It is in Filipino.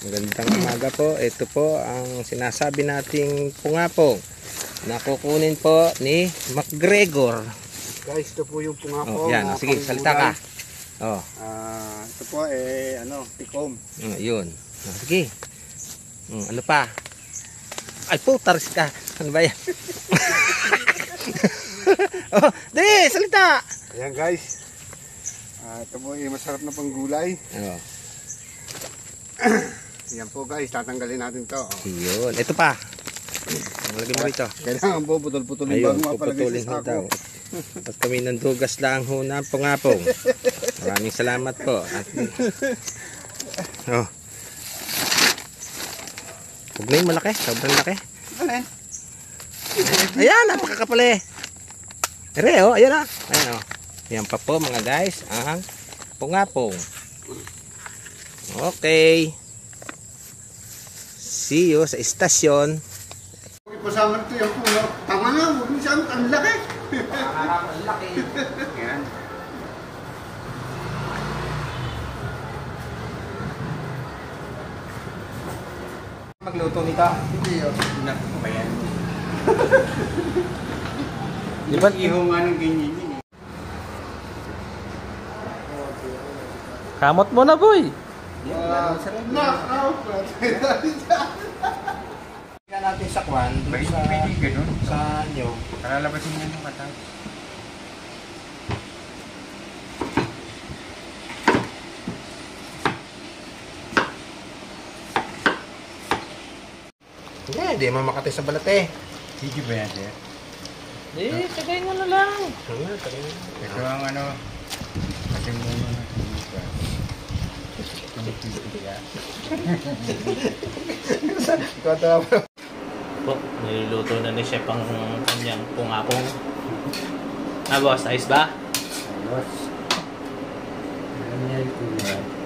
Magandang umaga po. Ito po ang sinasabi nating pungapong na kukunin po ni McGregor. Guys, ito po yung pungapong. Yan, sige, salita ka. Ito po tikom. Yun. Sige. Ano pa? Ay, putaris ka. Ano ba yan? Dali, salita. Ayan guys. Ito po masarap na panggulay. Yan po guys, tatanggalin natin to. Yun. Ito pa. Lagyan mo rito. Kailangan po putol-putulin bago mapalagay sa sako. At kami nandugas lang ho na pungapong. Maraming salamat po. Huwag na yung malaki. Sobrang laki. Ayan, napakakapal eh. Ere, ayan o. Ayan o. Yan pa po mga guys, ang pungapong. Okay. See you sa istasyon. Ipasama ito yung puno. Tama nga, huwag mo siyang ang laki. Ang laki. Yan. Magluto nito. Hindi yun. Naku ba yan? Di ba iho nga ng ganyan yun eh. Kamot mo na boy. Tingnan natin sa kwan. Pwede ganun. Sa nyo. Kalalabasin niya yung mata. Hindi mo makatay sa balat eh. Sige ba yan, sir? Tagay mo na lang. Ito ang kasi mo Po, niluluto na ni Chef ang kanyang pungapong. Boss, ayos ba? Ayos. Ganyan ko yan.